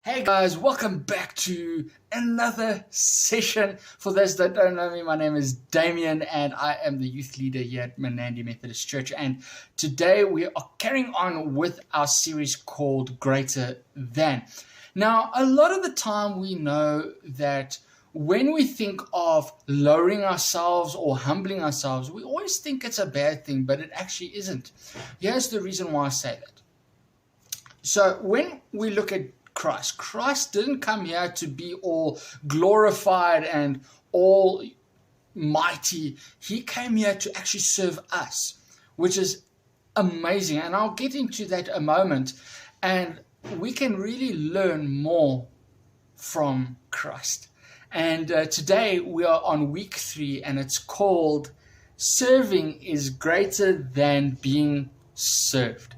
Hey guys, welcome back to another session. For those that don't know me, my name is Damien and I am the youth leader here at Mnandi Methodist Church. And today we are carrying on with our series called Greater Than. Now, a lot of the time we know that when we think of lowering ourselves or humbling ourselves, we always think it's a bad thing, but it actually isn't. Here's the reason why I say that. So when we look at Christ didn't come here to be all glorified and all mighty. He came here to actually serve us, which is amazing. And I'll get into that a moment. And we can really learn more from Christ. And today we are on week 3, and it's called Serving is Greater Than Being Served.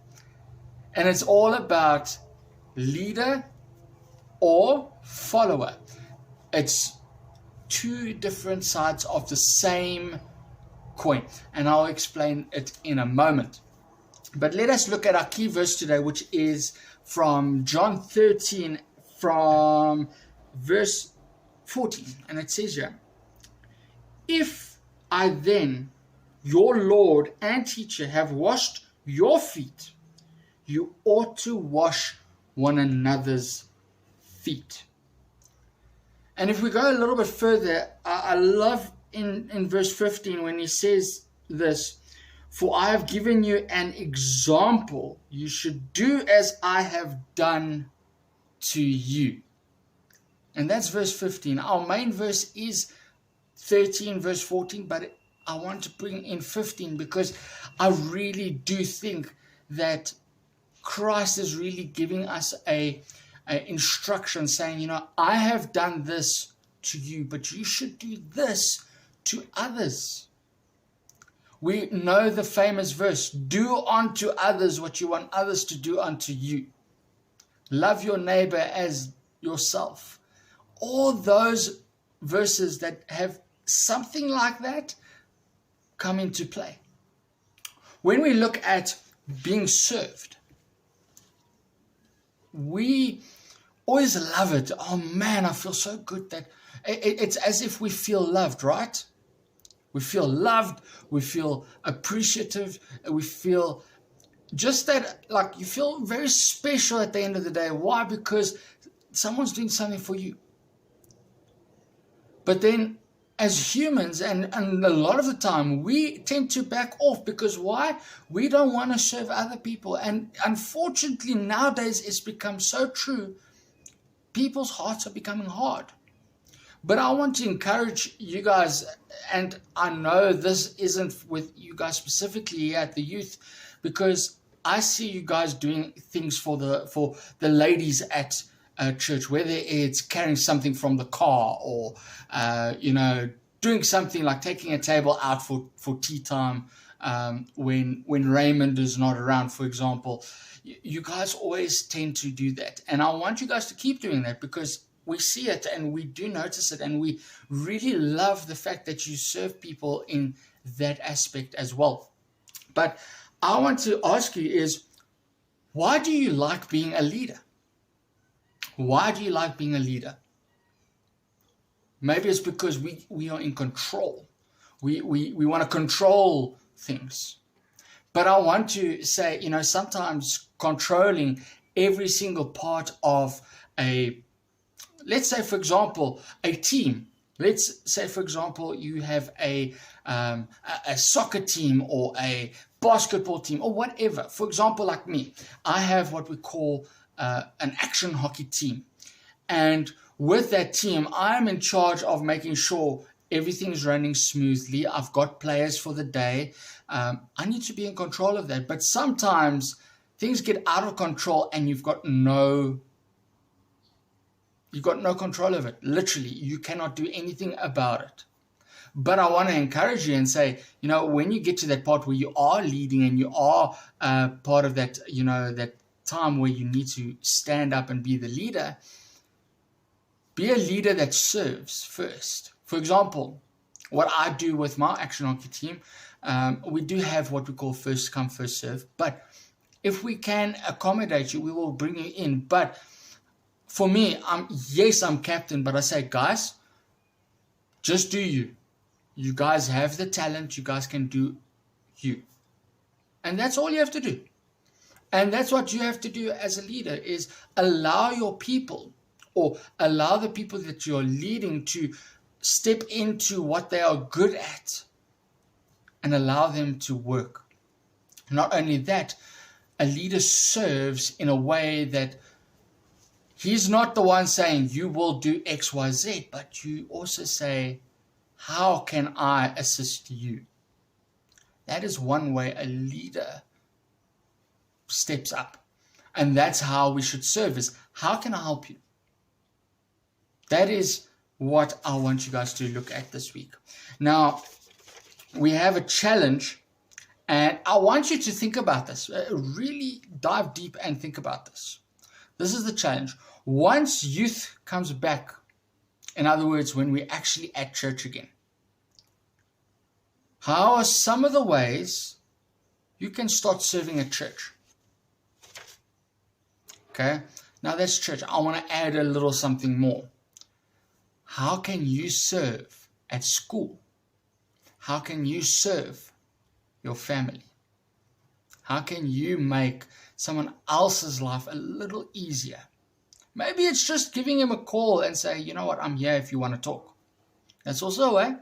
And it's all about leader or follower. It's two different sides of the same coin, and I'll explain it in a moment. But let us look at our key verse today, which is from John 13, from verse 14, and it says here, "If I then, your Lord and teacher, have washed your feet, you ought to wash one another's feet." And if we go a little bit further, I love in verse 15 when he says this, "For I have given you an example, you should do as I have done to you." And that's verse 15. Our main verse is 13, verse 14, but I want to bring in 15 because I really do think that Christ is really giving us a instruction saying, I have done this to you, but you should do this to others. We know the famous verse, "Do unto others what you want others to do unto you. Love your neighbor as yourself." All those verses that have something like that come into play. When we look at being served, we always love it. Oh man, I feel so good that it's as if we feel loved, right? We feel loved, we feel appreciative, we feel just that, like you feel very special at the end of the day. Why? Because someone's doing something for you. But then as humans, and a lot of the time, we tend to back off because why? We don't want to serve other people. And unfortunately, nowadays, it's become so true. People's hearts are becoming hard. But I want to encourage you guys, and I know this isn't with you guys specifically here at the youth, because I see you guys doing things for the ladies at church, whether it's carrying something from the car or, doing something like taking a table out for tea time when Raymond is not around, for example. You guys always tend to do that. And I want you guys to keep doing that because we see it and we do notice it, and we really love the fact that you serve people in that aspect as well. But I want to ask you is, why do you like being a leader? Why do you like being a leader? Maybe it's because we are in control. We want to control things. But I want to say, sometimes controlling every single part of let's say, for example, a team. Let's say, for example, you have a soccer team or a basketball team or whatever. For example, like me, I have what we call an action hockey team. And with that team, I'm in charge of making sure everything's running smoothly. I've got players for the day. I need to be in control of that. But sometimes things get out of control and you've got no control of it. Literally, you cannot do anything about it. But I want to encourage you and say, when you get to that part where you are leading and you are part of that, that time where you need to stand up and be the leader, be a leader that serves first. For example, what I do with my action hockey team, we do have what we call first come, first serve. But if we can accommodate you, we will bring you in. But for me, I'm captain, but I say, guys, just do you. You guys have the talent. You guys can do you. And that's all you have to do. And that's what you have to do as a leader, is allow your people, or allow the people that you're leading, to step into what they are good at and allow them to work. Not only that, a leader serves in a way that he's not the one saying you will do X, Y, Z, but you also say, how can I assist you? That is one way a leader steps up. And that's how we should serve, is how can I help you? That is what I want you guys to look at this week. Now, we have a challenge, and I want you to think about this. Really dive deep and think about this. This is the challenge. Once youth comes back, in other words, when we're actually at church again, how are some of the ways you can start serving at church? Okay, now that's church. I want to add a little something more. How can you serve at school? How can you serve your family? How can you make someone else's life a little easier? Maybe it's just giving him a call and say, you know what, I'm here if you want to talk. That's also a way.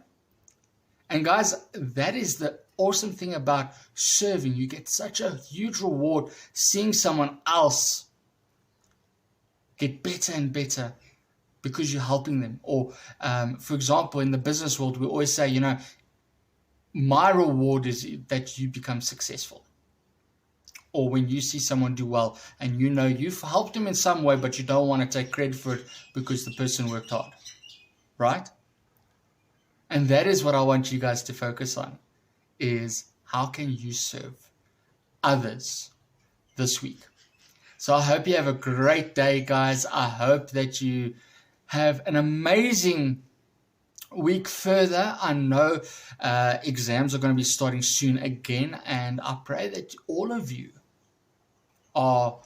And guys, that is the awesome thing about serving. You get such a huge reward seeing someone else get better and better because you're helping them. Or, for example, in the business world, we always say, my reward is that you become successful. Or when you see someone do well and you've helped them in some way, but you don't want to take credit for it because the person worked hard, right? And that is what I want you guys to focus on, is how can you serve others this week? So I hope you have a great day, guys. I hope that you have an amazing week further. I know exams are going to be starting soon again, and I pray that all of you are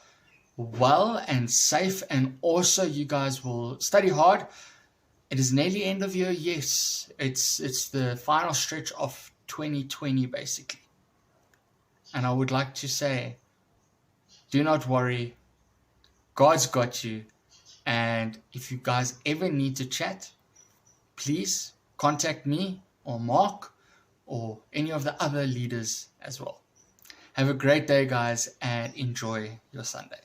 well and safe, and also you guys will study hard. It is nearly end of year. Yes, it's the final stretch of 2020 basically. And I would like to say, do not worry. God's got you. And if you guys ever need to chat, please contact me or Mark or any of the other leaders as well. Have a great day, guys, and enjoy your Sunday.